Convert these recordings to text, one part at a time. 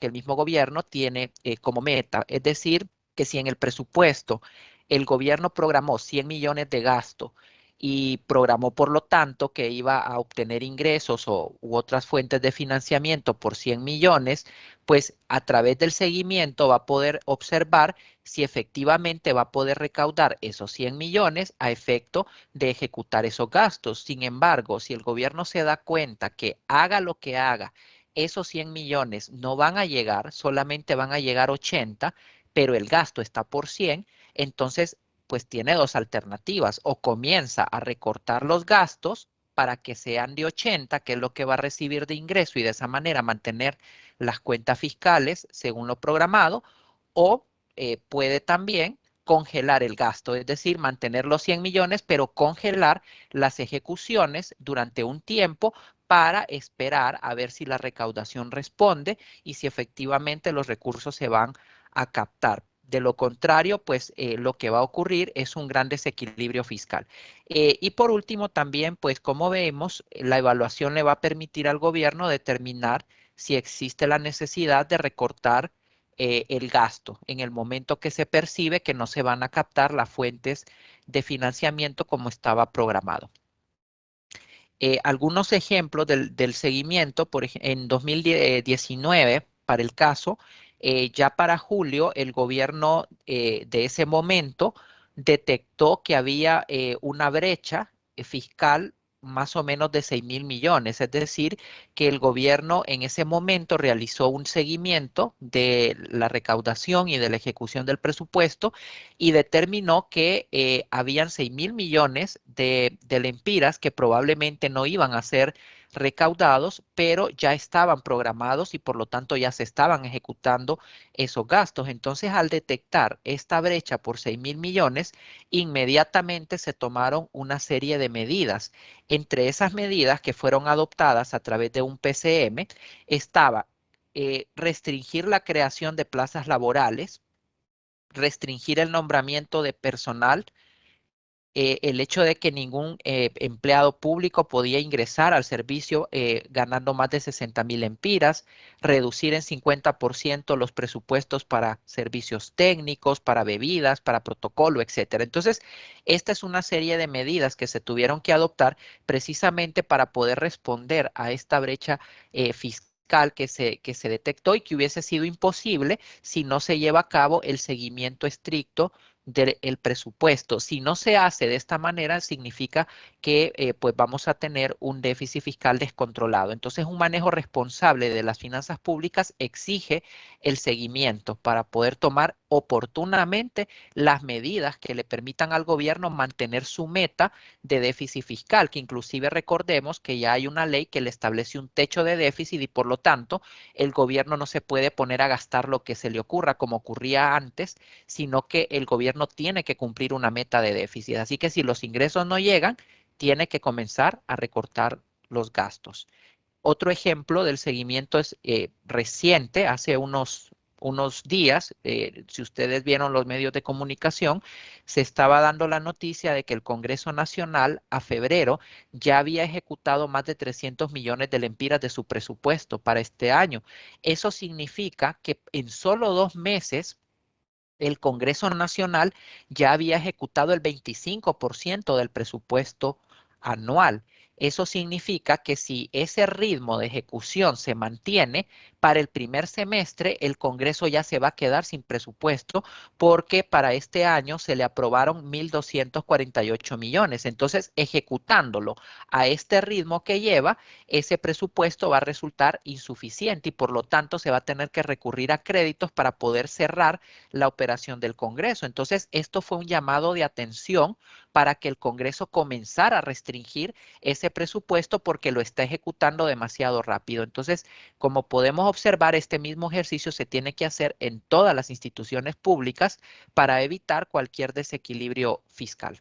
que el mismo gobierno tiene como meta. Es decir, que si en el presupuesto el gobierno programó 100 millones de gasto y programó, por lo tanto, que iba a obtener ingresos u otras fuentes de financiamiento por 100 millones, pues a través del seguimiento va a poder observar si efectivamente va a poder recaudar esos 100 millones a efecto de ejecutar esos gastos. Sin embargo, si el gobierno se da cuenta que haga lo que haga, esos 100 millones no van a llegar, solamente van a llegar 80, pero el gasto está por 100, entonces pues tiene dos alternativas: o comienza a recortar los gastos para que sean de 80, que es lo que va a recibir de ingreso, y de esa manera mantener las cuentas fiscales según lo programado, o puede también congelar el gasto, es decir, mantener los 100 millones, pero congelar las ejecuciones durante un tiempo para esperar a ver si la recaudación responde y si efectivamente los recursos se van a captar. De lo contrario, pues lo que va a ocurrir es un gran desequilibrio fiscal. Y por último, también, pues como vemos, la evaluación le va a permitir al gobierno determinar si existe la necesidad de recortar el gasto en el momento que se percibe que no se van a captar las fuentes de financiamiento como estaba programado. Algunos ejemplos del seguimiento, en 2019, para el caso, ya para julio, el gobierno de ese momento detectó que había una brecha fiscal más o menos de 6.000 millones, es decir, que el gobierno en ese momento realizó un seguimiento de la recaudación y de la ejecución del presupuesto y determinó que habían 6.000 millones de lempiras que probablemente no iban a ser recaudados, pero ya estaban programados y por lo tanto ya se estaban ejecutando esos gastos. Entonces, al detectar esta brecha por 6.000 millones, inmediatamente se tomaron una serie de medidas. Entre esas medidas que fueron adoptadas a través de un PCM estaba restringir la creación de plazas laborales, restringir el nombramiento de personal, el hecho de que ningún empleado público podía ingresar al servicio ganando más de 60.000 lempiras, reducir en 50% los presupuestos para servicios técnicos, para bebidas, para protocolo, etcétera. Entonces, esta es una serie de medidas que se tuvieron que adoptar precisamente para poder responder a esta brecha fiscal que se detectó y que hubiese sido imposible si no se lleva a cabo el seguimiento estricto del presupuesto. Si no se hace de esta manera, significa que pues vamos a tener un déficit fiscal descontrolado. Entonces, un manejo responsable de las finanzas públicas exige el seguimiento para poder tomar oportunamente las medidas que le permitan al gobierno mantener su meta de déficit fiscal, que inclusive recordemos que ya hay una ley que le establece un techo de déficit y por lo tanto el gobierno no se puede poner a gastar lo que se le ocurra como ocurría antes, sino que el gobierno tiene que cumplir una meta de déficit. Así que si los ingresos no llegan, tiene que comenzar a recortar los gastos. Otro ejemplo del seguimiento es reciente, hace unos días, si ustedes vieron los medios de comunicación, se estaba dando la noticia de que el Congreso Nacional a febrero ya había ejecutado más de 300 millones de lempiras de su presupuesto para este año. Eso significa que en solo 2 meses el Congreso Nacional ya había ejecutado el 25% del presupuesto anual. Eso significa que si ese ritmo de ejecución se mantiene, para el primer semestre el Congreso ya se va a quedar sin presupuesto porque para este año se le aprobaron 1.248 millones. Entonces, ejecutándolo a este ritmo que lleva, ese presupuesto va a resultar insuficiente y por lo tanto se va a tener que recurrir a créditos para poder cerrar la operación del Congreso. Entonces, esto fue un llamado de atención para que el Congreso comenzara a restringir ese presupuesto porque lo está ejecutando demasiado rápido. Entonces, como podemos observar, este mismo ejercicio se tiene que hacer en todas las instituciones públicas para evitar cualquier desequilibrio fiscal.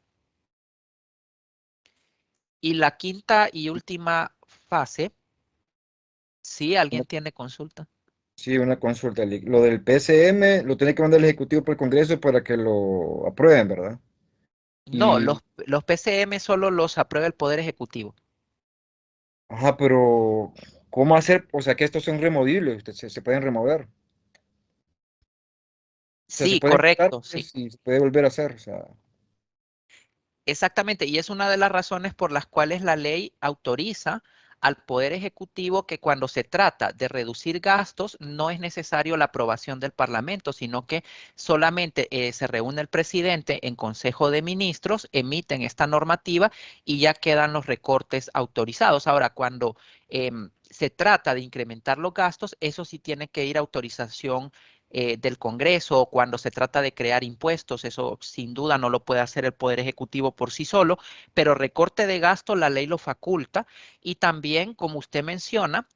Y la quinta y última fase, si alguien tiene consulta. Sí, una consulta. Lo del PCM lo tiene que mandar el Ejecutivo por el Congreso para que lo aprueben, ¿verdad? No, Y, los PCM solo los aprueba el Poder Ejecutivo. ajá, pero ¿cómo hacer? O sea, que estos son removibles, se pueden remover. O sea, se Sí, pueden quitar correcto, sí. pues, y se puede volver a hacer. O sea, Exactamente, y es una de las razones por las cuales la ley autoriza al Poder Ejecutivo que cuando se trata de reducir gastos no es necesario la aprobación del Parlamento, sino que solamente se reúne el presidente en Consejo de Ministros, emiten esta normativa y ya quedan los recortes autorizados. Ahora, cuando se trata de incrementar los gastos, eso sí tiene que ir a autorización del Congreso, o cuando se trata de crear impuestos, eso sin duda no lo puede hacer el Poder Ejecutivo por sí solo, pero recorte de gasto la ley lo faculta y también, como usted menciona,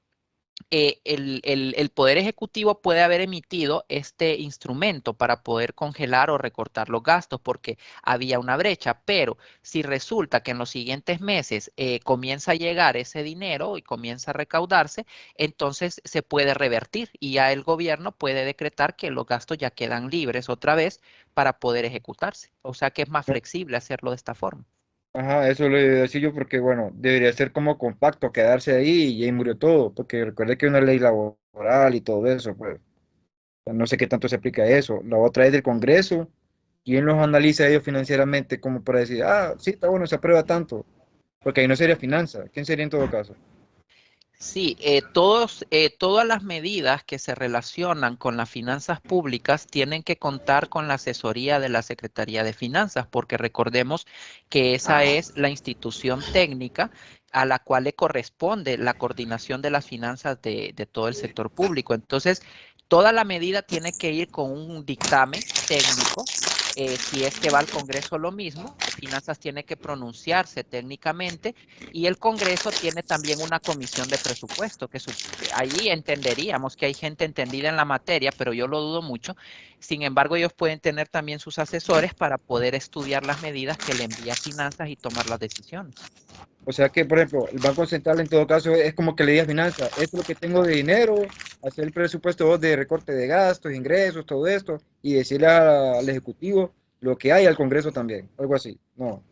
el Poder Ejecutivo puede haber emitido este instrumento para poder congelar o recortar los gastos porque había una brecha, pero si resulta que en los siguientes meses comienza a llegar ese dinero y comienza a recaudarse, entonces se puede revertir y ya el gobierno puede decretar que los gastos ya quedan libres otra vez para poder ejecutarse. O sea que es más no, flexible hacerlo de esta forma. ajá, eso lo decía yo porque, bueno, debería ser como compacto, quedarse ahí y ahí murió todo, porque recuerde que hay una ley laboral y todo eso, pues no sé qué tanto se aplica a eso. La otra es del Congreso. ¿Quién los analiza ellos financieramente como para decir, ah, sí, está bueno, se aprueba tanto? Porque ahí no sería finanza. ¿Quién sería en todo caso? Sí, todas las medidas que se relacionan con las finanzas públicas tienen que contar con la asesoría de la Secretaría de Finanzas, porque recordemos que esa es la institución técnica a la cual le corresponde la coordinación de las finanzas de todo el sector público. Entonces, toda la medida tiene que ir con un dictamen técnico. Si es que va al Congreso lo mismo, Finanzas tiene que pronunciarse técnicamente y el Congreso tiene también una comisión de presupuesto, allí entenderíamos que hay gente entendida en la materia, pero yo lo dudo mucho. Sin embargo, ellos pueden tener también sus asesores para poder estudiar las medidas que le envía Finanzas y tomar las decisiones. O sea que, por ejemplo, el Banco Central en todo caso es como que le diga a finanzas, esto es lo que tengo de dinero, hacer el presupuesto de recorte de gastos, ingresos, todo esto, y decirle al Ejecutivo lo que hay al Congreso también, algo así. No.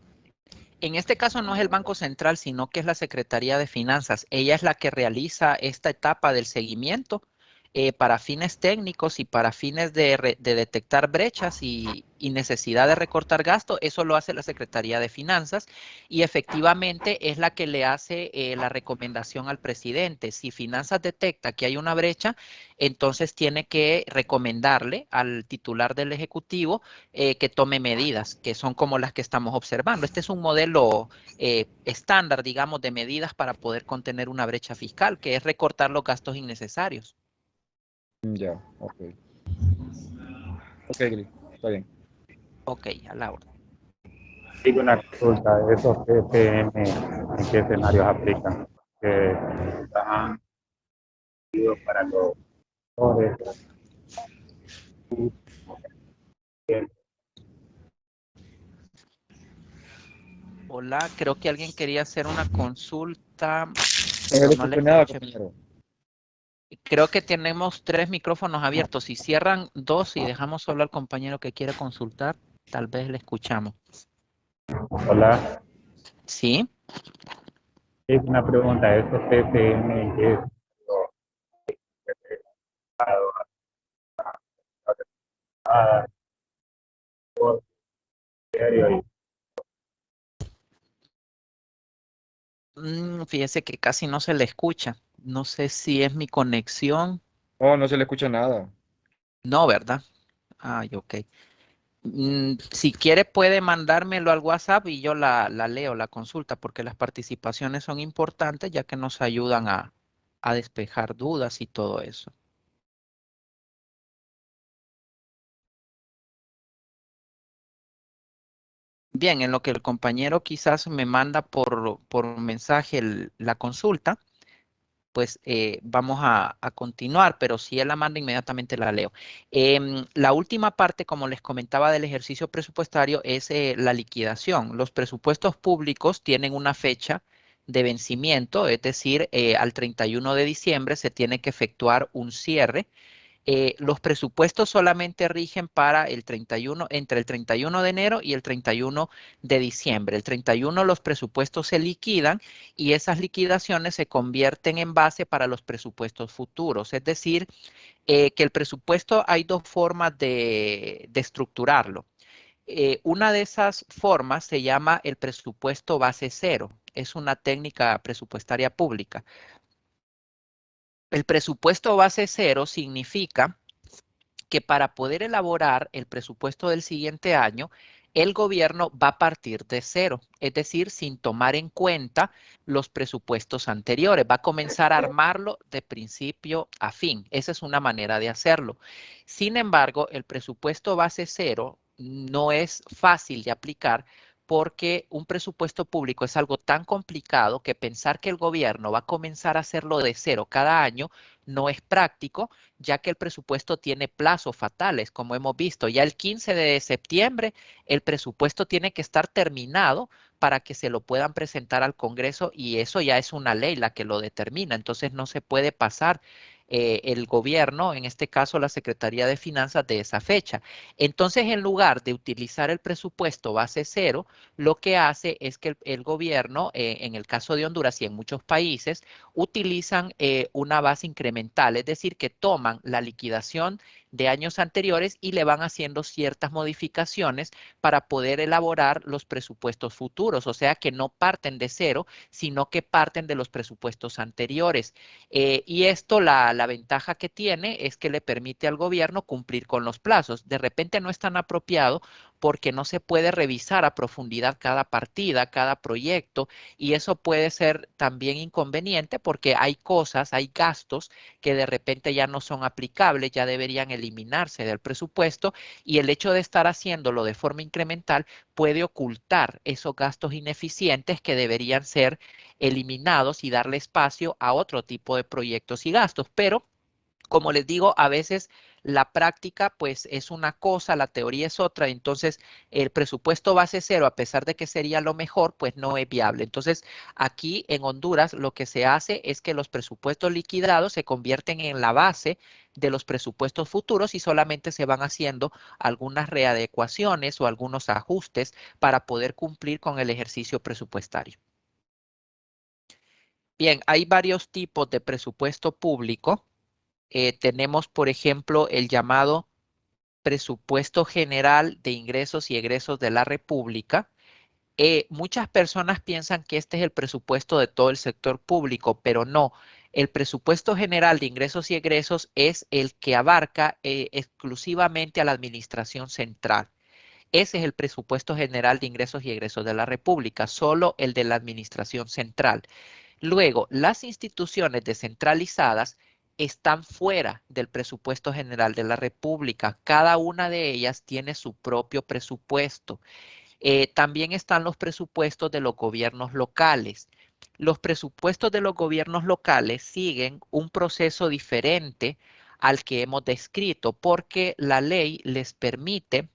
En este caso no es el Banco Central, sino que es la Secretaría de Finanzas. Ella es la que realiza esta etapa del seguimiento para fines técnicos y para fines de detectar brechas y necesidad de recortar gasto. Eso lo hace la Secretaría de Finanzas y efectivamente es la que le hace la recomendación al presidente. Si Finanzas detecta que hay una brecha, entonces tiene que recomendarle al titular del Ejecutivo que tome medidas, que son como las que estamos observando. Este es un modelo estándar, digamos, de medidas para poder contener una brecha fiscal, que es recortar los gastos innecesarios. Ya, ok. Ok, Gris, está bien. Ok, a la orden. Digo una consulta, ¿esos PPM en qué escenarios aplican? Que están pedidos para los actores, Hola, creo que alguien quería hacer una consulta, No pero le no le escucho nada, escuché. compañero. Creo que tenemos tres micrófonos abiertos. Si cierran dos y dejamos solo al compañero que quiere consultar, tal vez le escuchamos. hola, ¿Sí? es una pregunta, ¿esos PPM en qué escenario? Fíjese que casi no se le escucha. No sé si es mi conexión. No, no se le escucha nada. No, ¿verdad? Ay, ok. Si quiere puede mandármelo al WhatsApp y yo la leo, la consulta, porque las participaciones son importantes ya que nos ayudan a despejar dudas y todo eso. Bien, en lo que el compañero quizás me manda por mensaje la consulta, pues vamos a continuar, pero si él la manda inmediatamente la leo. La última parte, como les comentaba del ejercicio presupuestario, es la liquidación. Los presupuestos públicos tienen una fecha de vencimiento, es decir, al 31 de diciembre se tiene que efectuar un cierre Los presupuestos solamente rigen para el 31, entre el 31 de enero y el 31 de diciembre. El 31 los presupuestos se liquidan y esas liquidaciones se convierten en base para los presupuestos futuros. Es decir, que el presupuesto hay dos formas de estructurarlo. Una de esas formas se llama el presupuesto base cero. Es una técnica presupuestaria pública. El presupuesto base cero significa que para poder elaborar el presupuesto del siguiente año, el gobierno va a partir de cero, es decir, sin tomar en cuenta los presupuestos anteriores. Va a comenzar a armarlo de principio a fin. Esa es una manera de hacerlo. Sin embargo, el presupuesto base cero no es fácil de aplicar porque un presupuesto público es algo tan complicado que pensar que el gobierno va a comenzar a hacerlo de cero cada año no es práctico, ya que el presupuesto tiene plazos fatales, como hemos visto. Ya el 15 de septiembre el presupuesto tiene que estar terminado para que se lo puedan presentar al Congreso y eso ya es una ley la que lo determina. Entonces no se puede pasar el gobierno, en este caso la Secretaría de Finanzas, de esa fecha. Entonces, en lugar de utilizar el presupuesto base cero, lo que hace es que el gobierno, en el caso de Honduras y en muchos países, utilizan una base incremental, es decir, que toman la liquidación de años anteriores y le van haciendo ciertas modificaciones para poder elaborar los presupuestos futuros, o sea que no parten de cero, sino que parten de los presupuestos anteriores. Y esto, la ventaja que tiene es que le permite al gobierno cumplir con los plazos. De repente no es tan apropiado porque no se puede revisar a profundidad cada partida, cada proyecto, y eso puede ser también inconveniente porque hay cosas, hay gastos que de repente ya no son aplicables, ya deberían eliminarse del presupuesto, y el hecho de estar haciéndolo de forma incremental puede ocultar esos gastos ineficientes que deberían ser eliminados y darle espacio a otro tipo de proyectos y gastos. Pero como les digo, a veces la práctica pues es una cosa, la teoría es otra, entonces el presupuesto base cero, a pesar de que sería lo mejor, pues no es viable. Entonces aquí en Honduras lo que se hace es que los presupuestos liquidados se convierten en la base de los presupuestos futuros y solamente se van haciendo algunas readecuaciones o algunos ajustes para poder cumplir con el ejercicio presupuestario. Bien, hay varios tipos de presupuesto público. Tenemos, por ejemplo, el llamado Presupuesto General de Ingresos y Egresos de la República. Muchas personas piensan que este es el presupuesto de todo el sector público, pero no. El presupuesto general de ingresos y egresos es el que abarca exclusivamente a la administración central. Ese es el presupuesto general de ingresos y egresos de la República, solo el de la administración central. Luego, las instituciones descentralizadas están fuera del presupuesto general de la República. Cada una de ellas tiene su propio presupuesto. También están los presupuestos de los gobiernos locales. Los presupuestos de los gobiernos locales siguen un proceso diferente al que hemos descrito porque la ley les permite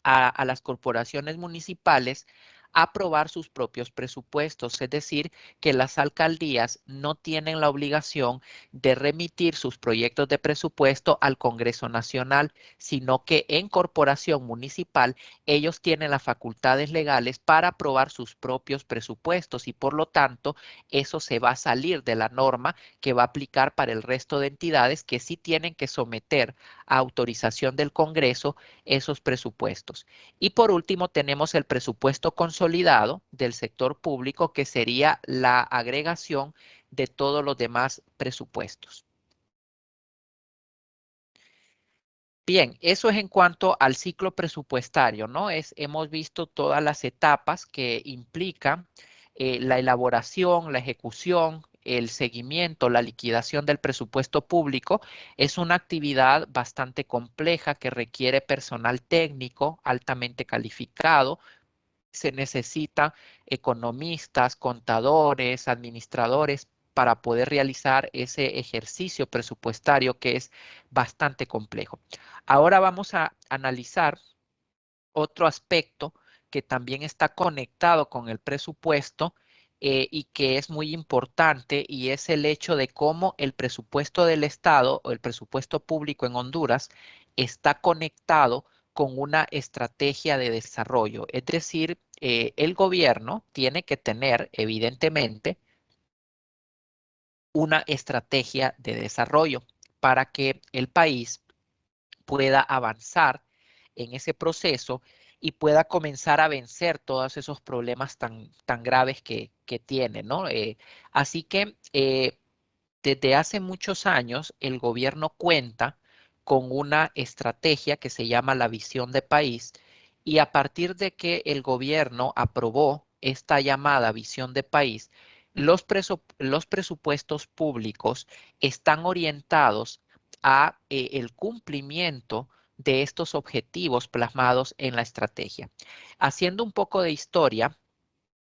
a las corporaciones municipales aprobar sus propios presupuestos, es decir, que las alcaldías no tienen la obligación de remitir sus proyectos de presupuesto al Congreso Nacional, sino que en corporación municipal ellos tienen las facultades legales para aprobar sus propios presupuestos y por lo tanto eso se va a salir de la norma que va a aplicar para el resto de entidades que sí tienen que someter a autorización del Congreso esos presupuestos. Y por último, tenemos el presupuesto consolidado del sector público, que sería la agregación de todos los demás presupuestos. Bien, eso es en cuanto al ciclo presupuestario, ¿no? Hemos visto todas las etapas que implican la elaboración, la ejecución, el seguimiento, la liquidación del presupuesto público. Es una actividad bastante compleja que requiere personal técnico altamente calificado. Se necesitan economistas, contadores, administradores para poder realizar ese ejercicio presupuestario que es bastante complejo. Ahora vamos a analizar otro aspecto que también está conectado con el presupuesto y que es muy importante, y es el hecho de cómo el presupuesto del Estado o el presupuesto público en Honduras está conectado con una estrategia de desarrollo. Es decir, el gobierno tiene que tener, evidentemente, una estrategia de desarrollo para que el país pueda avanzar en ese proceso y pueda comenzar a vencer todos esos problemas tan graves que tiene, ¿no? Así que desde hace muchos años el gobierno cuenta con una estrategia que se llama la visión de país, y a partir de que el gobierno aprobó esta llamada visión de país, los presupuestos públicos están orientados a el cumplimiento de estos objetivos plasmados en la estrategia. Haciendo un poco de historia,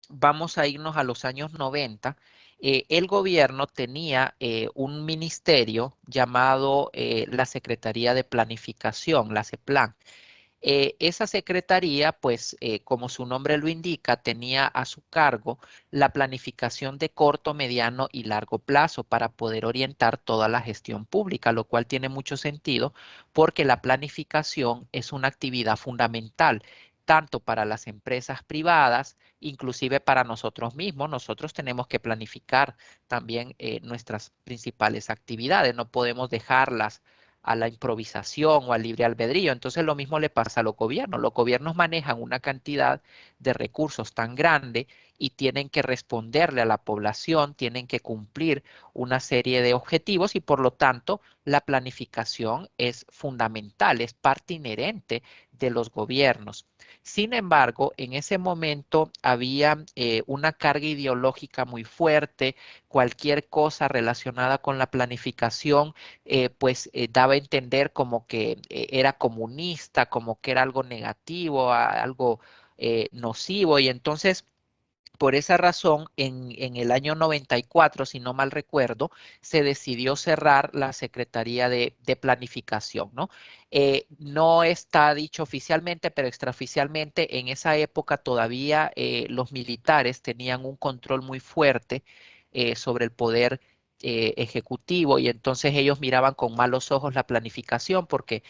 vamos a irnos a los años 90. El gobierno tenía un ministerio llamado la Secretaría de Planificación, la CEPLAN. Esa secretaría, pues, como su nombre lo indica, tenía a su cargo la planificación de corto, mediano y largo plazo para poder orientar toda la gestión pública, lo cual tiene mucho sentido porque la planificación es una actividad fundamental tanto para las empresas privadas, inclusive para nosotros mismos. Nosotros tenemos que planificar también nuestras principales actividades, no podemos dejarlas a la improvisación o al libre albedrío. Entonces lo mismo le pasa a los gobiernos. Los gobiernos manejan una cantidad de recursos tan grande y tienen que responderle a la población, tienen que cumplir una serie de objetivos, y por lo tanto la planificación es fundamental, es parte inherente de los gobiernos. Sin embargo, en ese momento había una carga ideológica muy fuerte. Cualquier cosa relacionada con la planificación pues daba a entender como que era comunista, como que era algo negativo, algo nocivo. Y entonces, por esa razón, en el año 94, si no mal recuerdo, se decidió cerrar la Secretaría de Planificación, ¿no? No está dicho oficialmente, pero extraoficialmente, en esa época todavía los militares tenían un control muy fuerte sobre el poder ejecutivo, y entonces ellos miraban con malos ojos la planificación porque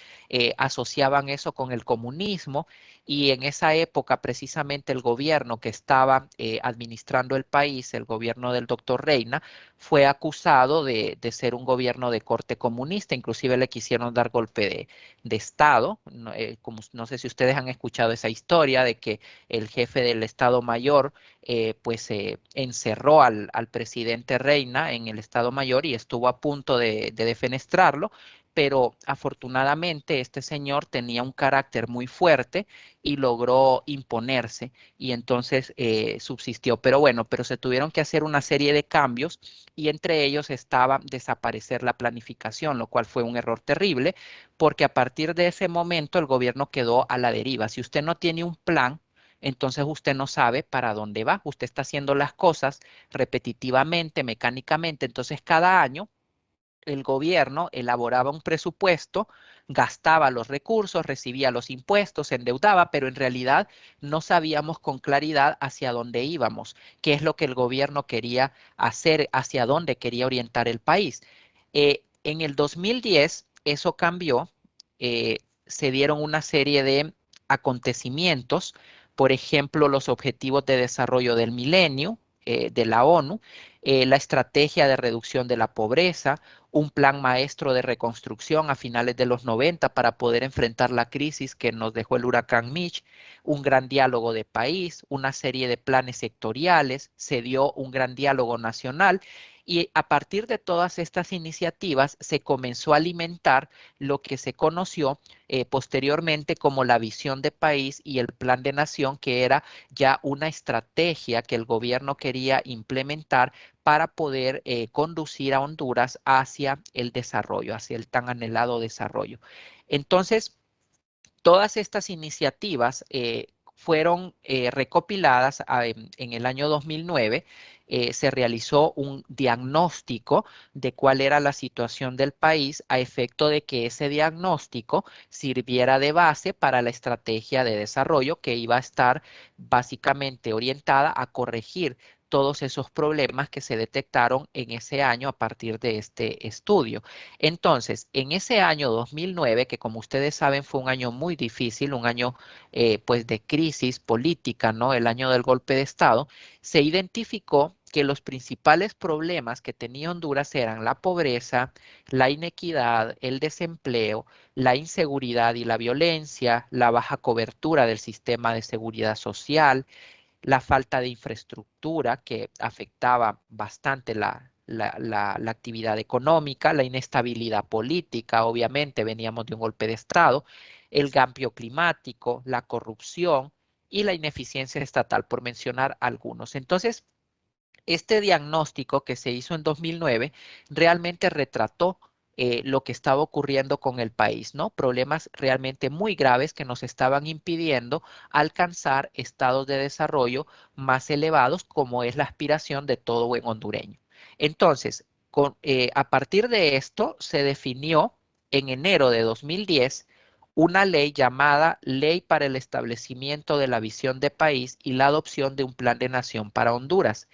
asociaban eso con el comunismo. Y en esa época, precisamente el gobierno que estaba administrando el país, el gobierno del doctor Reina, fue acusado de ser un gobierno de corte comunista. Inclusive le quisieron dar golpe de Estado. No, como, no sé si ustedes han escuchado esa historia de que el jefe del Estado Mayor pues encerró al presidente Reina en el Estado Mayor y estuvo a punto de defenestrarlo. Pero afortunadamente este señor tenía un carácter muy fuerte y logró imponerse, y entonces subsistió. Pero bueno, pero se tuvieron que hacer una serie de cambios, y entre ellos estaba desaparecer la planificación, lo cual fue un error terrible porque a partir de ese momento el gobierno quedó a la deriva. Si usted no tiene un plan, entonces usted no sabe para dónde va. Usted está haciendo las cosas repetitivamente, mecánicamente. Entonces cada año el gobierno elaboraba un presupuesto, gastaba los recursos, recibía los impuestos, se endeudaba, pero en realidad no sabíamos con claridad hacia dónde íbamos, qué es lo que el gobierno quería hacer, hacia dónde quería orientar el país. En el 2010 eso cambió. Se dieron una serie de acontecimientos, por ejemplo, los objetivos de desarrollo del milenio de la ONU, la estrategia de reducción de la pobreza, un plan maestro de reconstrucción a finales de los 90 para poder enfrentar la crisis que nos dejó el huracán Mitch, un gran diálogo de país, una serie de planes sectoriales, se dio un gran diálogo nacional, y a partir de todas estas iniciativas se comenzó a alimentar lo que se conoció posteriormente como la visión de país y el plan de nación, que era ya una estrategia que el gobierno quería implementar para poder conducir a Honduras hacia el desarrollo, hacia el tan anhelado desarrollo. Entonces, todas estas iniciativas fueron recopiladas en el año 2009. Se realizó un diagnóstico de cuál era la situación del país, a efecto de que ese diagnóstico sirviera de base para la estrategia de desarrollo que iba a estar básicamente orientada a corregir todos esos problemas que se detectaron en ese año a partir de este estudio. Entonces, en ese año 2009, que como ustedes saben fue un año muy difícil, un año pues de crisis política, ¿no? El año del golpe de Estado, se identificó que los principales problemas que tenía Honduras eran la pobreza, la inequidad, el desempleo, la inseguridad y la violencia, la baja cobertura del sistema de seguridad social, la falta de infraestructura que afectaba bastante la actividad económica, la inestabilidad política, obviamente veníamos de un golpe de Estado, el cambio climático, la corrupción y la ineficiencia estatal, por mencionar algunos. Entonces, este diagnóstico que se hizo en 2009 realmente retrató lo que estaba ocurriendo con el país, ¿no? Problemas realmente muy graves que nos estaban impidiendo alcanzar estados de desarrollo más elevados, como es la aspiración de todo buen hondureño. Entonces, a partir de esto se definió en enero de 2010 una ley llamada Ley para el Establecimiento de la Visión de País y la adopción de un Plan de Nación para Honduras.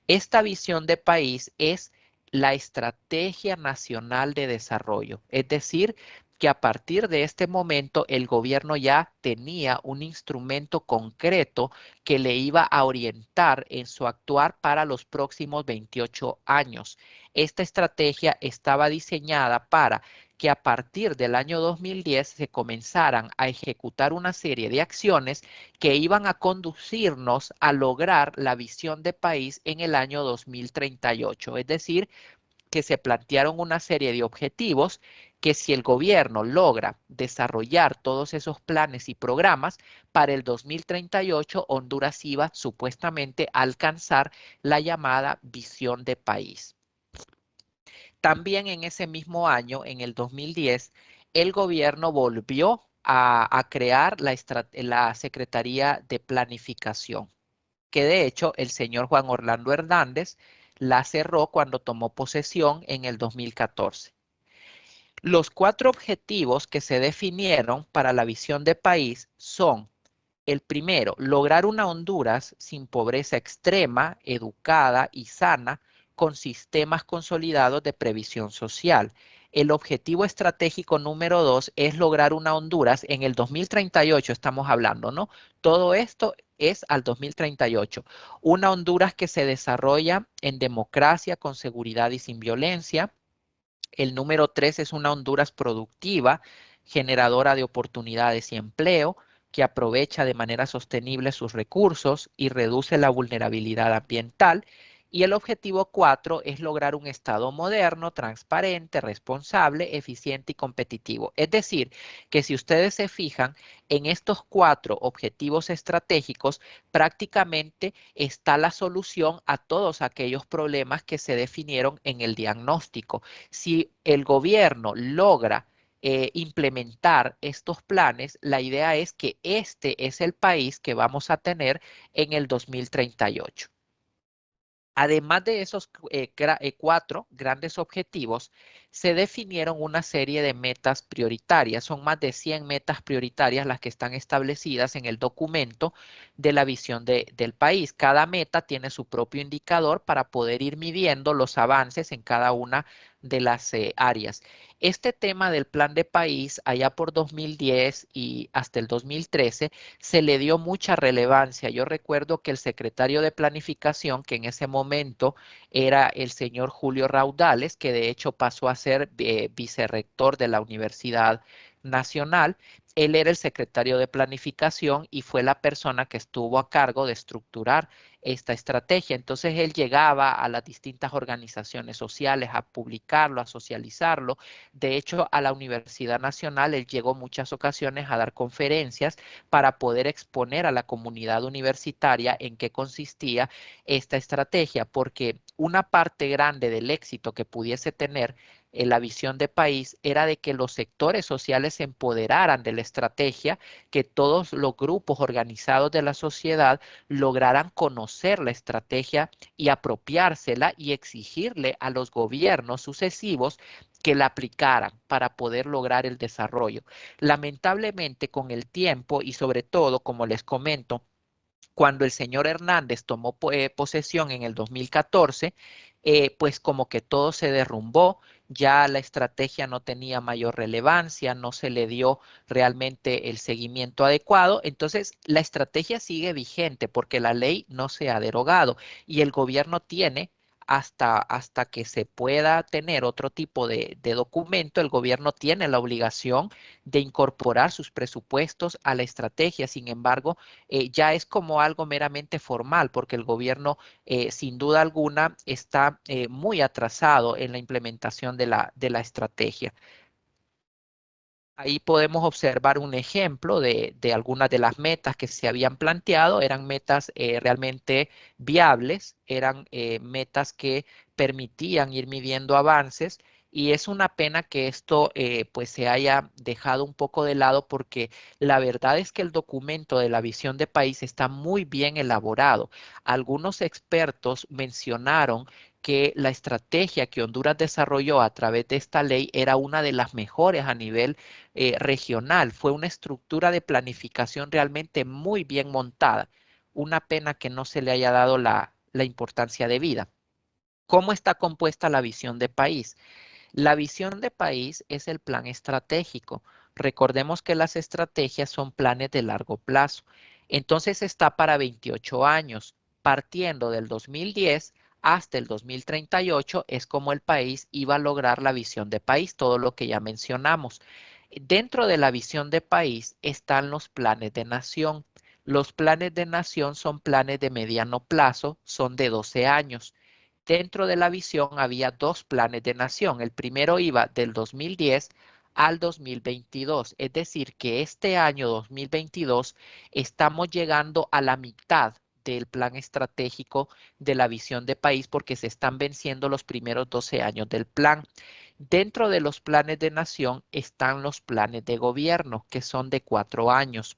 Esta visión de país es la Estrategia Nacional de Desarrollo, es decir, que a partir de este momento el gobierno ya tenía un instrumento concreto que le iba a orientar en su actuar para los próximos 28 años. Esta estrategia estaba diseñada para que a partir del año 2010 se comenzaran a ejecutar una serie de acciones que iban a conducirnos a lograr la visión de país en el año 2038. Es decir, que se plantearon una serie de objetivos que si el gobierno logra desarrollar todos esos planes y programas, para el 2038 Honduras iba supuestamente a alcanzar la llamada visión de país. También en ese mismo año, en el 2010, el gobierno volvió a crear la Secretaría de Planificación, que de hecho el señor Juan Orlando Hernández la cerró cuando tomó posesión en el 2014. Los 4 objetivos que se definieron para la visión de país son: el primero, lograr una Honduras sin pobreza extrema, educada y sana, con sistemas consolidados de previsión social. El objetivo estratégico número 2 es lograr una Honduras en el 2038, estamos hablando, ¿no? Todo esto es al 2038. Una Honduras que se desarrolla en democracia, con seguridad y sin violencia. El número 3 es una Honduras productiva, generadora de oportunidades y empleo, que aprovecha de manera sostenible sus recursos y reduce la vulnerabilidad ambiental. Y el objetivo 4 es lograr un Estado moderno, transparente, responsable, eficiente y competitivo. Es decir, que si ustedes se fijan en estos 4 objetivos estratégicos, prácticamente está la solución a todos aquellos problemas que se definieron en el diagnóstico. Si el gobierno logra implementar estos planes, la idea es que este es el país que vamos a tener en el 2038. Además de esos 4 grandes objetivos, se definieron una serie de metas prioritarias. Son más de 100 metas prioritarias las que están establecidas en el documento de la visión del país. Cada meta tiene su propio indicador para poder ir midiendo los avances en cada una de las áreas. Este tema del plan de país, allá por 2010 y hasta el 2013, se le dio mucha relevancia. Yo recuerdo que el secretario de Planificación, que en ese momento era el señor Julio Raudales, que de hecho pasó a ser vicerrector de la Universidad Nacional, él era el secretario de Planificación y fue la persona que estuvo a cargo de estructurar esta estrategia. Entonces él llegaba a las distintas organizaciones sociales a publicarlo, a socializarlo. De hecho, a la Universidad Nacional él llegó muchas ocasiones a dar conferencias para poder exponer a la comunidad universitaria en qué consistía esta estrategia, porque una parte grande del éxito que pudiese tener la visión de país era de que los sectores sociales se empoderaran de la estrategia, que todos los grupos organizados de la sociedad lograran conocer la estrategia y apropiársela y exigirle a los gobiernos sucesivos que la aplicaran para poder lograr el desarrollo. Lamentablemente, con el tiempo y sobre todo, como les comento, Cuando el señor Hernández tomó posesión en el 2014, pues como que todo se derrumbó, ya la estrategia no tenía mayor relevancia, no se le dio realmente el seguimiento adecuado, entonces la estrategia sigue vigente porque la ley no se ha derogado y el gobierno tiene hasta que se pueda tener otro tipo de documento, el gobierno tiene la obligación de incorporar sus presupuestos a la estrategia. Sin embargo, ya es como algo meramente formal, porque el gobierno, sin duda alguna, está muy atrasado en la implementación de la estrategia. Ahí podemos observar un ejemplo de algunas de las metas que se habían planteado. Eran metas realmente viables, eran metas que permitían ir midiendo avances y es una pena que esto pues se haya dejado un poco de lado porque la verdad es que el documento de la visión de país está muy bien elaborado. Algunos expertos mencionaron que la estrategia que Honduras desarrolló a través de esta ley era una de las mejores a nivel regional. Fue una estructura de planificación realmente muy bien montada. Una pena que no se le haya dado la importancia debida. ¿Cómo está compuesta la visión de país? La visión de país es el plan estratégico. Recordemos que las estrategias son planes de largo plazo. Entonces está para 28 años. Partiendo del 2010 hasta el 2038 es como el país iba a lograr la visión de país, todo lo que ya mencionamos. Dentro de la visión de país están los planes de nación. Los planes de nación son planes de mediano plazo, son de 12 años. Dentro de la visión había dos planes de nación. El primero iba del 2010 al 2022, es decir, que este año 2022 estamos llegando a la mitad del plan estratégico de la visión de país porque se están venciendo los primeros 12 años del plan. Dentro de los planes de nación están los planes de gobierno, que son de 4 años.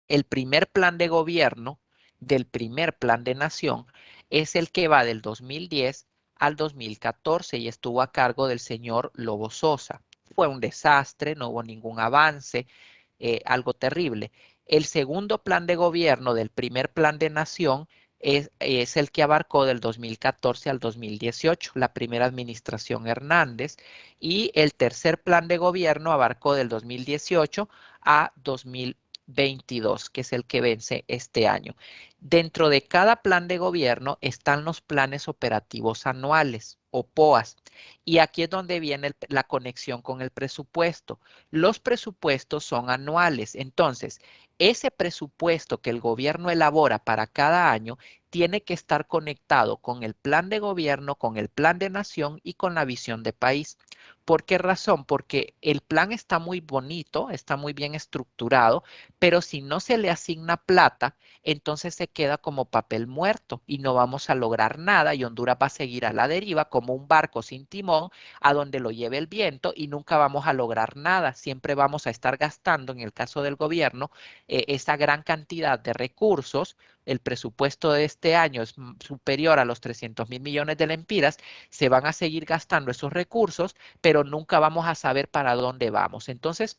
El primer plan de gobierno del primer plan de nación es el que va del 2010 al 2014 y estuvo a cargo del señor Lobo Sosa. Fue un desastre, no hubo ningún avance, algo terrible. El segundo plan de gobierno del primer plan de nación es el que abarcó del 2014 al 2018, la primera administración Hernández, y el tercer plan de gobierno abarcó del 2018 a 2022, que es el que vence este año. Dentro de cada plan de gobierno están los planes operativos anuales o POAS. Y aquí es donde viene la conexión con el presupuesto. Los presupuestos son anuales. Entonces, ese presupuesto que el gobierno elabora para cada año tiene que estar conectado con el plan de gobierno, con el plan de nación y con la visión de país. ¿Por qué razón? Porque el plan está muy bonito, está muy bien estructurado, pero si no se le asigna plata, entonces se queda como papel muerto y no vamos a lograr nada y Honduras va a seguir a la deriva como un barco sin timón a donde lo lleve el viento y nunca vamos a lograr nada. Siempre vamos a estar gastando, en el caso del gobierno, esa gran cantidad de recursos. El presupuesto de este año es superior a los 300.000 millones de lempiras. Se van a seguir gastando esos recursos, pero nunca vamos a saber para dónde vamos. Entonces,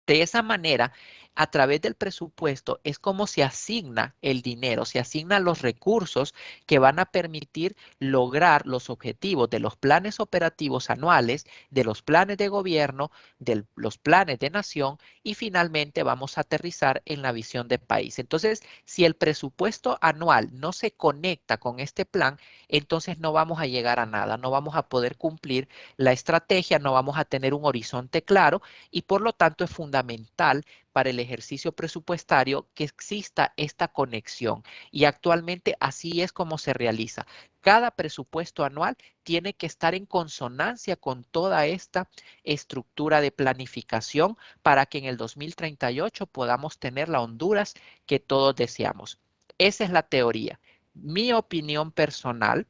de esa manera, a través del presupuesto es como se asigna el dinero, se asignan los recursos que van a permitir lograr los objetivos de los planes operativos anuales, de los planes de gobierno, de los planes de nación y finalmente vamos a aterrizar en la visión de país. Entonces, si el presupuesto anual no se conecta con este plan, entonces no vamos a llegar a nada, no vamos a poder cumplir la estrategia, no vamos a tener un horizonte claro y por lo tanto es fundamental para el ejercicio presupuestario que exista esta conexión. Y actualmente así es como se realiza. Cada presupuesto anual tiene que estar en consonancia con toda esta estructura de planificación para que en el 2038 podamos tener la Honduras que todos deseamos. Esa es la teoría. Mi opinión personal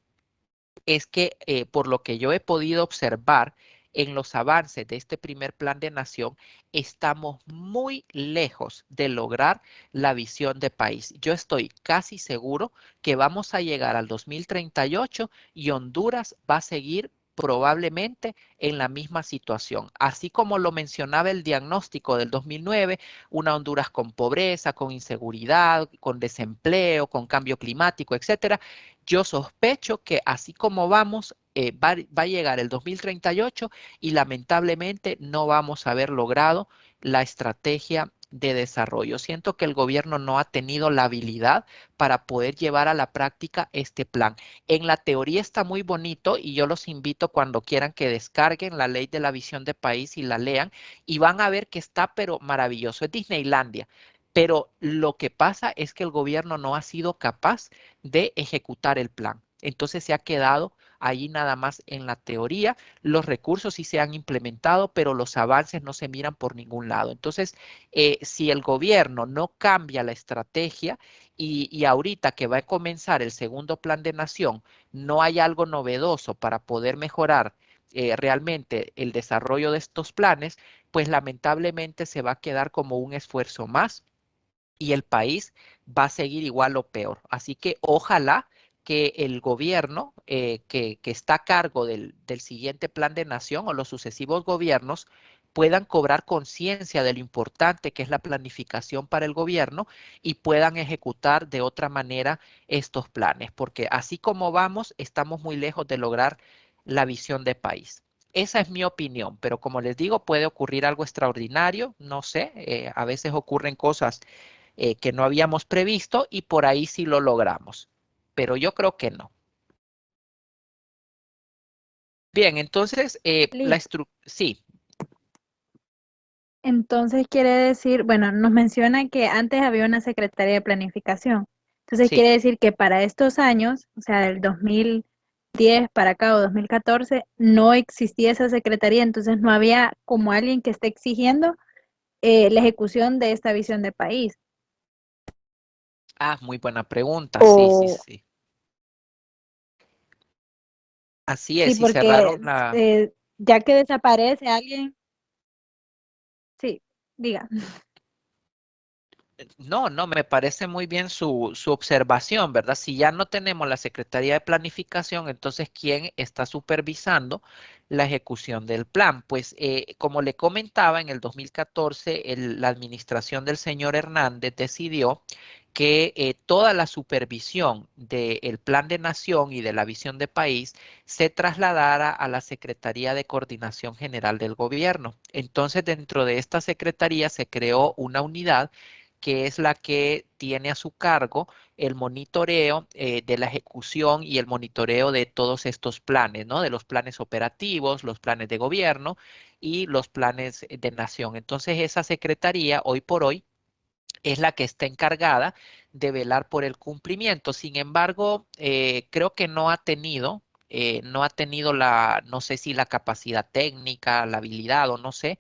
es que por lo que yo he podido observar en los avances de este primer plan de nación, estamos muy lejos de lograr la visión de país. Yo estoy casi seguro que vamos a llegar al 2038 y Honduras va a seguir probablemente en la misma situación. Así como lo mencionaba el diagnóstico del 2009, una Honduras con pobreza, con inseguridad, con desempleo, con cambio climático, etcétera. Yo sospecho que así como vamos, va a llegar el 2038 y lamentablemente no vamos a haber logrado la estrategia de desarrollo. Siento que el gobierno no ha tenido la habilidad para poder llevar a la práctica este plan. En la teoría está muy bonito y yo los invito cuando quieran que descarguen la ley de la visión de país y la lean y van a ver que está pero maravilloso. Es Disneylandia. Pero lo que pasa es que el gobierno no ha sido capaz de ejecutar el plan. Entonces se ha quedado ahí nada más en la teoría. Los recursos sí se han implementado, pero los avances no se miran por ningún lado. Entonces, si el gobierno no cambia la estrategia y ahorita que va a comenzar el segundo plan de nación, no hay algo novedoso para poder mejorar realmente el desarrollo de estos planes, pues lamentablemente se va a quedar como un esfuerzo más y el país va a seguir igual o peor. Así que ojalá que el gobierno que está a cargo del siguiente plan de nación o los sucesivos gobiernos puedan cobrar conciencia de lo importante que es la planificación para el gobierno y puedan ejecutar de otra manera estos planes, porque así como vamos, estamos muy lejos de lograr la visión de país. Esa es mi opinión, pero como les digo, puede ocurrir algo extraordinario, no sé, a veces ocurren cosas que no habíamos previsto y por ahí sí lo logramos. Pero yo creo que no. Bien, entonces, Listo. sí, Entonces quiere decir, bueno, nos menciona que antes había una Secretaría de Planificación. Entonces sí. quiere decir que para estos años, o sea, del 2010 para acá o 2014, no existía esa secretaría, entonces no había como alguien que esté exigiendo la ejecución de esta visión de país. Ah, muy buena pregunta. Sí, sí, O sí. Así sí, es, y porque cerraron la... ya que desaparece alguien, sí, diga. No, no, me parece muy bien su observación, ¿verdad? Si ya no tenemos la Secretaría de Planificación, entonces, ¿quién está supervisando la ejecución del plan? Pues, como le comentaba, en el 2014, la administración del señor Hernández decidió que toda la supervisión del Plan de Nación y de la visión de país se trasladara a la Secretaría de Coordinación General del Gobierno. Entonces, dentro de esta secretaría se creó una unidad que es la que tiene a su cargo el monitoreo de la ejecución y el monitoreo de todos estos planes, ¿no? De los planes operativos, los planes de gobierno y los planes de nación. Entonces, esa secretaría hoy por hoy es la que está encargada de velar por el cumplimiento. Sin embargo, creo que no ha tenido no sé si la capacidad técnica, la habilidad o no sé,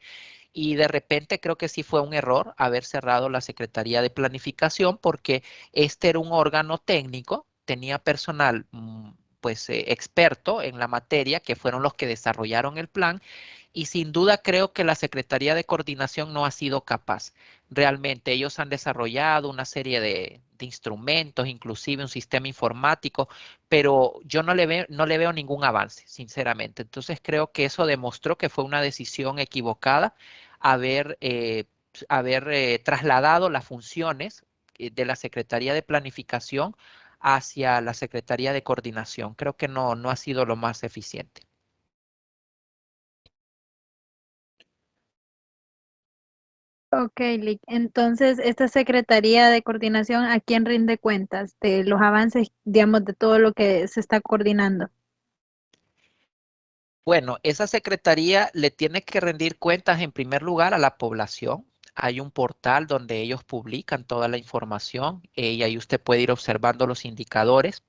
y de repente creo que sí fue un error haber cerrado la Secretaría de Planificación porque este era un órgano técnico, tenía personal pues experto en la materia que fueron los que desarrollaron el plan y sin duda creo que la Secretaría de Coordinación no ha sido capaz. Realmente ellos han desarrollado una serie de instrumentos, inclusive un sistema informático, pero yo no le veo ningún avance, sinceramente. Entonces creo que eso demostró que fue una decisión equivocada haber, trasladado las funciones de la Secretaría de Planificación hacia la Secretaría de Coordinación. Creo que no ha sido lo más eficiente. Ok, Lick. Entonces, esta Secretaría de Coordinación, ¿a quién rinde cuentas de los avances, digamos, de todo lo que se está coordinando? Bueno, esa secretaría le tiene que rendir cuentas en primer lugar a la población. Hay un portal donde ellos publican toda la información y ahí usted puede ir observando los indicadores.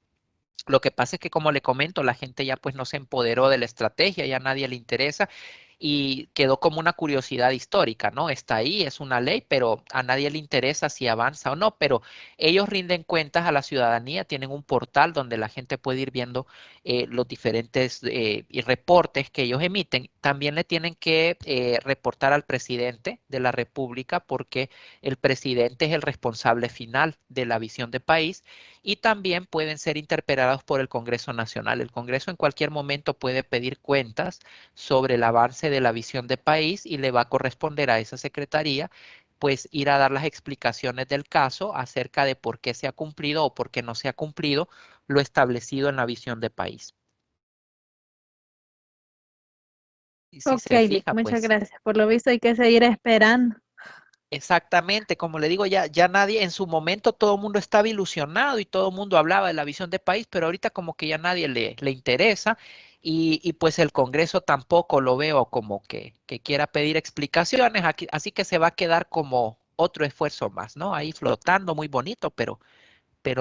Lo que pasa es que, como le comento, la gente ya pues no se empoderó de la estrategia, ya a nadie le interesa y quedó como una curiosidad histórica, ¿no? Está ahí, es una ley, pero a nadie le interesa si avanza o no, pero ellos rinden cuentas a la ciudadanía, tienen un portal donde la gente puede ir viendo los diferentes y reportes que ellos emiten. También le tienen que reportar al presidente de la República porque el presidente es el responsable final de la visión de país y también pueden ser interpelados por el Congreso Nacional. El Congreso en cualquier momento puede pedir cuentas sobre el avance de la visión de país y le va a corresponder a esa secretaría pues ir a dar las explicaciones del caso acerca de por qué se ha cumplido o por qué no se ha cumplido lo establecido en la visión de país. Y si Ok, se Lick, fija, muchas pues gracias. Por lo visto hay que seguir esperando. exactamente, como le digo, ya nadie, en su momento todo el mundo estaba ilusionado y todo el mundo hablaba de la visión de país, pero ahorita como que ya nadie le interesa y pues el Congreso tampoco lo veo como que quiera pedir explicaciones, así que se va a quedar como otro esfuerzo más, ¿no? Ahí flotando, muy bonito, pero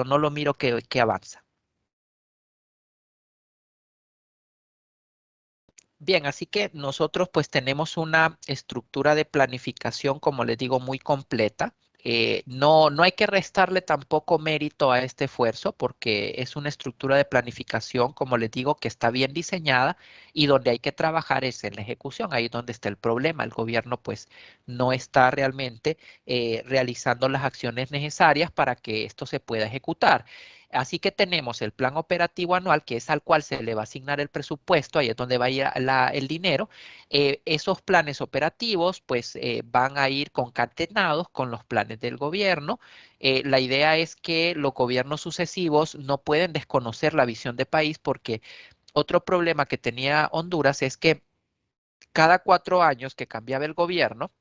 no lo miro que avanza. Bien, así que nosotros pues tenemos una estructura de planificación, como les digo, muy completa. No hay que restarle tampoco mérito a este esfuerzo porque es una estructura de planificación, como les digo, que está bien diseñada y donde hay que trabajar es en la ejecución. Ahí es donde está el problema. El gobierno pues no está realmente realizando las acciones necesarias para que esto se pueda ejecutar. Así que tenemos el plan operativo anual, que es al cual se le va a asignar el presupuesto, ahí es donde va a ir el dinero. Esos planes operativos, pues, van a ir concatenados con los planes del gobierno. La idea es que los gobiernos sucesivos no pueden desconocer la visión de país porque otro problema que tenía Honduras es que cada 4 años que cambiaba el gobierno,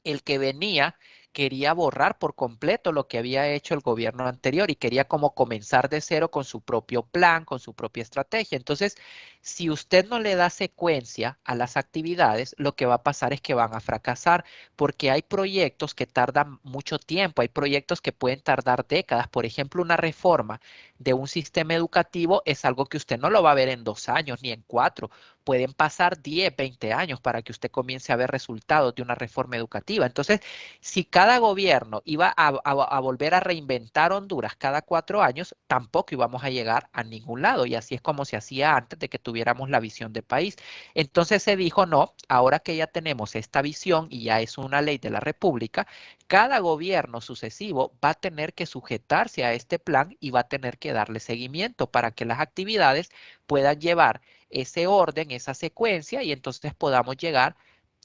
el que venía quería borrar por completo lo que había hecho el gobierno anterior y quería como comenzar de cero con su propio plan, con su propia estrategia. Entonces, si usted no le da secuencia a las actividades, lo que va a pasar es que van a fracasar porque hay proyectos que tardan mucho tiempo, hay proyectos que pueden tardar décadas. Por ejemplo, una reforma de un sistema educativo es algo que usted no lo va a ver en 2 años ni en 4. Pueden pasar 10, 20 años para que usted comience a ver resultados de una reforma educativa. Entonces, si cada gobierno iba a volver a reinventar Honduras cada 4 años, tampoco íbamos a llegar a ningún lado. Y así es como se hacía antes de que tuviéramos la visión de país. Entonces se dijo, no, ahora que ya tenemos esta visión y ya es una ley de la República, cada gobierno sucesivo va a tener que sujetarse a este plan y va a tener que darle seguimiento para que las actividades puedan llevar ese orden, esa secuencia y entonces podamos llegar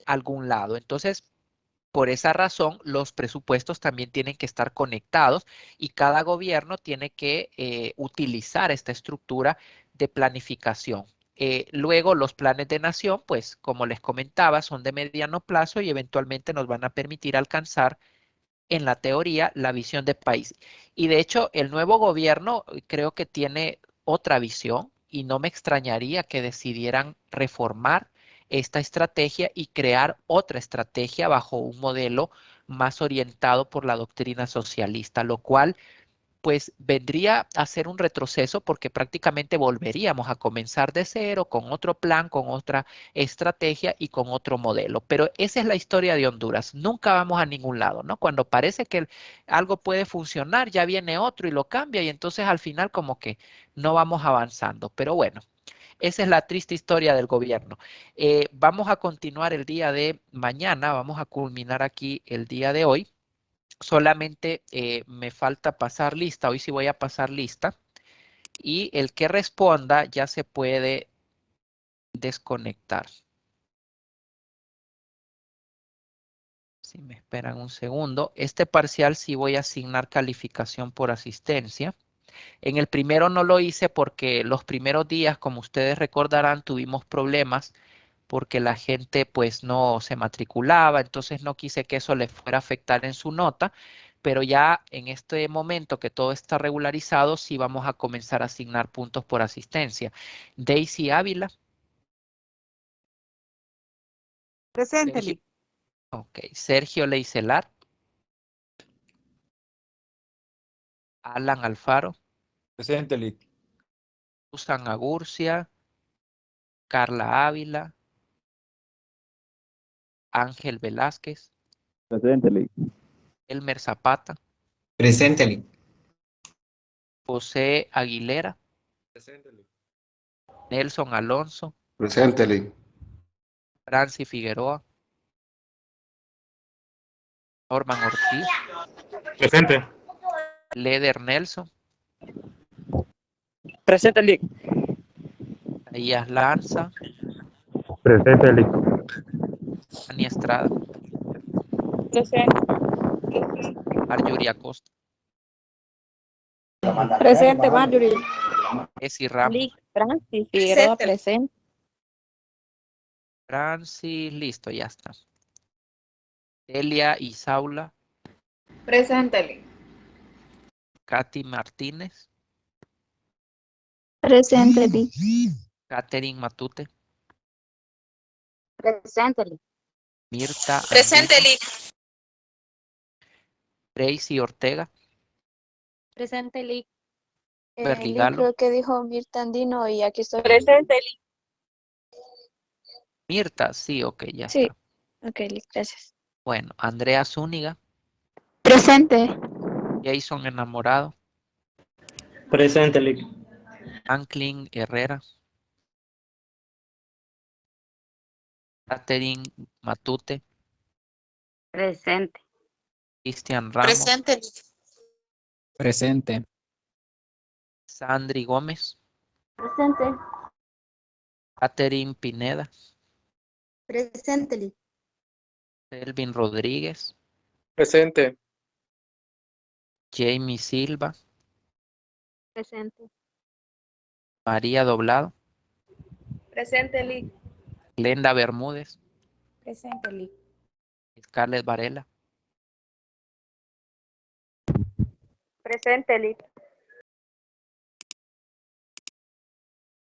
a algún lado. Entonces, por esa razón, los presupuestos también tienen que estar conectados y cada gobierno tiene que utilizar esta estructura de planificación. Luego, los planes de nación, pues como les comentaba, son de mediano plazo y eventualmente nos van a permitir alcanzar en la teoría la visión de país. Y de hecho, el nuevo gobierno creo que tiene otra visión y no me extrañaría que decidieran reformar esta estrategia y crear otra estrategia bajo un modelo más orientado por la doctrina socialista, lo cual pues vendría a ser un retroceso porque prácticamente volveríamos a comenzar de cero con otro plan, con otra estrategia y con otro modelo. Pero esa es la historia de Honduras. Nunca vamos a ningún lado, ¿no? Cuando parece que algo puede funcionar, ya viene otro y lo cambia y entonces al final como que no vamos avanzando. Pero bueno. Esa es la triste historia del gobierno. Vamos a continuar el día de mañana, vamos a culminar aquí el día de hoy. Solamente me falta pasar lista. Hoy sí voy a pasar lista. Y el que responda ya se puede desconectar. Si me esperan un segundo. Este parcial sí voy a asignar calificación por asistencia. En el primero no lo hice porque los primeros días, como ustedes recordarán, tuvimos problemas porque la gente pues no se matriculaba, entonces no quise que eso le fuera a afectar en su nota, pero ya en este momento que todo está regularizado, sí vamos a comenzar a asignar puntos por asistencia. Daisy Ávila. Presente, Sergio, Lick. ok. Sergio Leicelar. Alan Alfaro. Presente, Lick. Susan Agurcia. Carla Ávila. Ángel Velázquez. Presente, Lick. Elmer Zapata. Presente, Lick. José Aguilera. Presente, Lick. Nelson Alonso. Presente, Lick. Francis Figueroa. Norman Ortiz. Presente. Leder Nelson. Presente, Lick. Isaías Lanza, Presente, Lick. Ani Estrada, Presente. Marjorie Acosta, Presente, Marjorie. Esi Ramos, Lick, Francis Figueroa, presente. Francis, listo, ya está. Elia Isaula, Presente, Lick. Katy Martínez, Presente, Lick. Catherine Matute, Presente, Lick. Mirta Presente, Andino, Lick. Tracy Ortega, Presente, Lick. Berly Lick, Galo, creo que dijo Mirta Andino y aquí estoy. Presente, Lick. Mirta, sí, ok, ya Sí, está. ok, Lick, gracias. Bueno, Andrea Zúñiga, Presente. Jason Enamorado, Presente, Lick. Franklin Herrera, Catherine Matute, Presente. Cristian Ramos, Presente, Lick. Presente. Sandri Gómez, Presente. Catherine Pineda, Presente, Lick. Selvin Rodríguez, Presente. Jamie Silva, Presente. María Doblado, Presente, Lick. Glenda Bermúdez, Presente, Lick. Scarlett Varela, Presente, Lick.